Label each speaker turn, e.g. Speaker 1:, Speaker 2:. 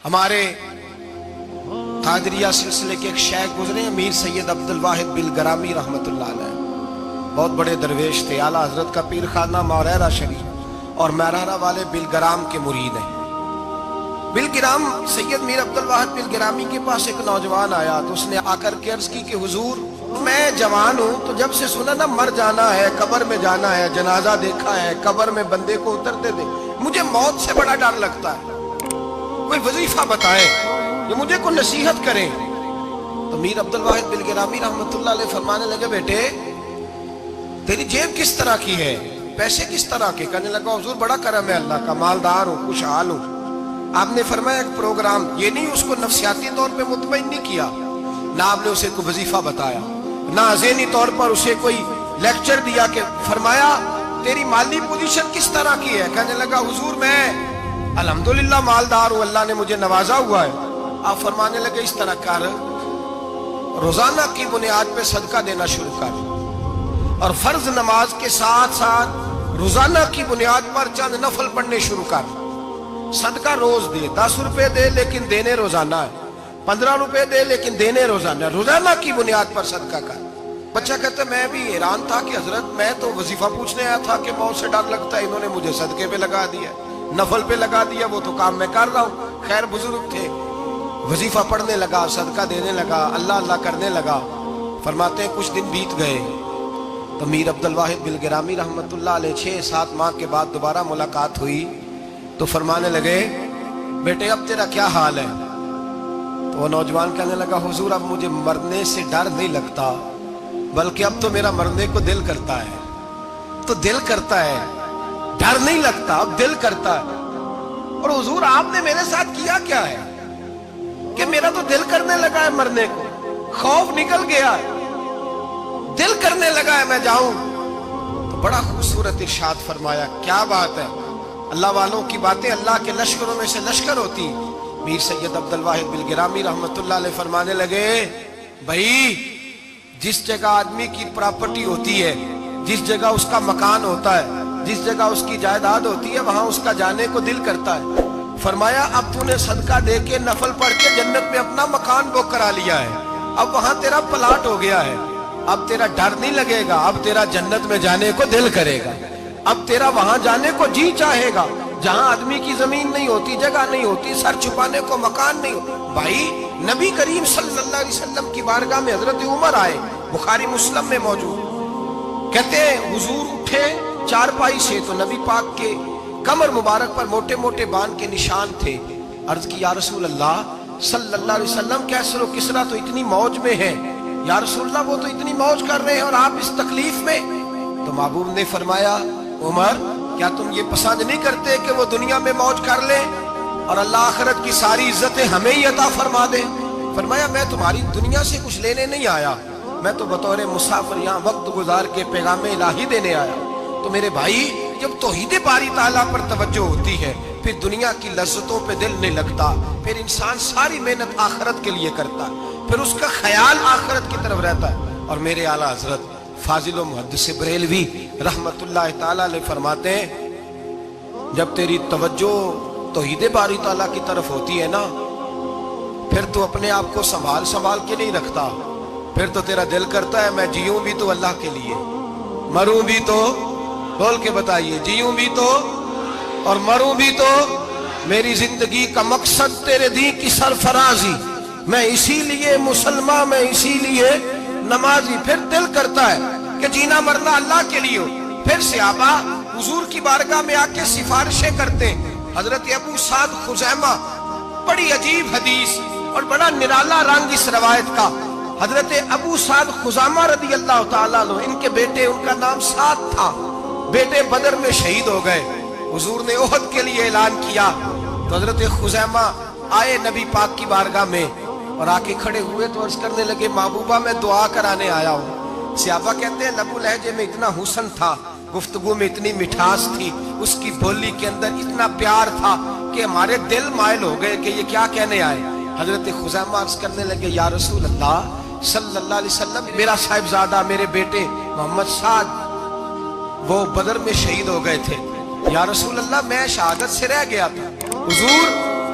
Speaker 1: ہمارے قادریہ سلسلے کے ایک شیخ گزرے امیر سید عبدالواحد بلگرامی رحمت اللہ علیہ، بہت بڑے درویش تھے، اعلیٰ حضرت کا پیر خانہ موریرہ شریف اور میرارہ والے بلگرام کے مرید ہیں۔ بلگرام سید میر عبدالواحد بلگرامی کے پاس ایک نوجوان آیا تو اس نے آ کر کے عرض کی کہ حضور میں جوان ہوں، تو جب سے سنا نا مر جانا ہے، قبر میں جانا ہے، جنازہ دیکھا ہے، قبر میں بندے کو اترتے دے، مجھے موت سے بڑا ڈر لگتا ہے، کوئی وظیفہ بتائیں یا مجھے کوئی نصیحت کریں۔ تو میر عبدالواحد بلگرامی رحمت اللہ علیہ فرمانے لگے بیٹے تیری جیب کس طرح کی ہے، پیسے کس طرح کے؟ کہنے لگا حضور بڑا کرم ہے اللہ کا، مالدار ہوں، خوشحال ہوں۔ آپ نے فرمایا ایک پروگرام، یہ نہیں اس کو نفسیاتی طور پہ مطمئن نہیں کیا، نہ آپ نے اسے کوئی وظیفہ بتایا، نہ ذہنی طور پر اسے کوئی لیکچر دیا، کہ فرمایا تیری مالی پوزیشن کس طرح کی ہے؟ کہنے لگا حضور میں الحمدللہ مالدار ہوں، اللہ نے مجھے نوازا ہوا ہے۔ آپ فرمانے لگے اس طرح کر، روزانہ کی بنیاد پہ صدقہ دینا شروع کر، اور فرض نماز کے ساتھ ساتھ روزانہ کی بنیاد پر چند نفل پڑھنے شروع کر، صدقہ روز دے، 10 روپے دے لیکن دینے روزانہ ہے، 15 روپے دے لیکن دینے روزانہ ہے، روزانہ کی بنیاد پر صدقہ کر۔ بچہ کہتا ہے میں بھی حیران تھا کہ حضرت میں تو وظیفہ پوچھنے آیا تھا کہ موت سے ڈر لگتا ہے، انہوں نے مجھے صدقے پہ لگا دیا، نفل پہ لگا دیا، وہ تو کام میں کر رہا ہوں۔ خیر بزرگ تھے، وظیفہ پڑھنے لگا، صدقہ دینے لگا، اللہ اللہ کرنے لگا۔ فرماتے ہیں کچھ دن بیت گئے تو میر عبدالواحد بلگرامی رحمت اللہ علیہ 6-7 ماہ کے بعد دوبارہ ملاقات ہوئی تو فرمانے لگے بیٹے اب تیرا کیا حال ہے؟ تو وہ نوجوان کہنے لگا حضور اب مجھے مرنے سے ڈر نہیں لگتا، بلکہ اب تو میرا مرنے کو دل کرتا ہے، تو دل کرتا ہے، ڈر نہیں لگتا، اب دل کرتا ہے۔ اور حضور آپ نے میرے ساتھ کیا کیا ہے کہ میرا تو دل کرنے لگا ہے مرنے کو، خوف نکل گیا ہے، دل کرنے لگا ہے میں جاؤں۔ تو بڑا خوبصورت ارشاد فرمایا، کیا بات ہے، اللہ والوں کی باتیں اللہ کے لشکروں میں سے لشکر ہوتی۔ میر سید عبدالواحد بلگرامی رحمت اللہ علیہ فرمانے لگے بھائی جس جگہ آدمی کی پراپرٹی ہوتی ہے، جس جگہ اس کا مکان ہوتا ہے، جس جگہ اس کی جائیداد ہوتی ہے، وہاں اس کا جانے کو دل کرتا ہے۔ فرمایا اب تو نے صدقہ دے کے نفل پڑھ کے جنت میں اپنا مکان بک کرا لیا ہے، اب وہاں تیرا پلاٹ ہو گیا ہے، اب تیرا ڈر نہیں لگے گا، اب تیرا جنت میں جانے کو دل کرے گا، اب تیرا وہاں جانے کو جی چاہے گا جہاں آدمی کی زمین نہیں ہوتی، جگہ نہیں ہوتی، سر چھپانے کو مکان نہیں ہوتا۔ بھائی نبی کریم صلی اللہ علیہ وسلم کی بارگاہ میں حضرت عمر آئے، بخاری مسلم میں موجود، کہتے ہیں حضور اٹھے چارپائی سے تو نبی پاک کے کمر مبارک پر موٹے موٹے بان کے نشان تھے۔ عرض کی یا رسول اللہ صلی اللہ علیہ وسلم کیسر و کسرا تو اتنی موج میں ہے، یا رسول اللہ وہ تو اتنی موج کر رہے ہیں اور آپ اس تکلیف میں؟ تو محبوب نے فرمایا عمر کیا تم یہ پسند نہیں کرتے کہ وہ دنیا میں موج کر لیں اور اللہ آخرت کی ساری عزتیں ہمیں ہی عطا فرما دے؟ فرمایا میں تمہاری دنیا سے کچھ لینے نہیں آیا، میں تو بطور مسافر یہاں وقت گزار کے پیغام الہی دینے آیا۔ تو میرے بھائی جب توحید باری تعالیٰ پر توجہ ہوتی ہے پھر دنیا کی لذتوں پہ دل نہیں لگتا، پھر انسان ساری محنت آخرت کے لیے کرتا ہے، پھر اس کا خیال آخرت کی طرف رہتا ہے۔ اور میرے اعلیٰ حضرت فاضل و محدث بریلوی رحمت اللہ تعالیٰ علیہ فرماتے ہیں جب تیری توجہ توحید باری تعالیٰ کی طرف ہوتی ہے نا پھر تو اپنے آپ کو سنبھال کے نہیں رکھتا، پھر تو تیرا دل کرتا ہے میں جیوں بھی تو اللہ کے لیے، مروں بھی تو، بول کے بتائیے، جیوں بھی تو اور مروں بھی تو، میری زندگی کا مقصد تیرے دین کی سرفرازی، میں اسی لیے مسلمان، میں اسی لیے نمازی۔ پھر دل کرتا ہے کہ جینا مرنا اللہ کے لیے ہو۔ پھر صحابہ حضور کی بارگاہ میں آ کے سفارشیں کرتے۔ حضرت ابو سعد خزیمہ، بڑی عجیب حدیث اور بڑا نرالا رنگ اس روایت کا، حضرت ابو سعد خزیمہ رضی اللہ تعالیٰ عنہ، ان کے بیٹے، ان کا نام سعد تھا، بیٹے بدر میں شہید ہو گئے۔ حضور نے احد کے لیے اعلان کیا تو حضرت خزیمہ آئے نبی پاک کی بارگاہ میں اور آ کے کھڑے ہوئے تو عرض کرنے لگے محبوبہ میں دعا کرانے آیا ہوں۔ صحابہ کہتے ہیں لب و لہجے میں اتنا حسن تھا، گفتگو میں اتنی مٹھاس تھی، اس کی بولی کے اندر اتنا پیار تھا کہ ہمارے دل مائل ہو گئے کہ یہ کیا کہنے آئے۔ حضرت خزیمہ عرض کرنے لگے یا رسول اللہ صلی اللہ علیہ وسلم میرا صاحبزادہ، میرے بیٹے محمد سعد وہ بدر میں شہید ہو گئے تھے، یا رسول اللہ میں شہادت سے رہ گیا تھا۔ حضور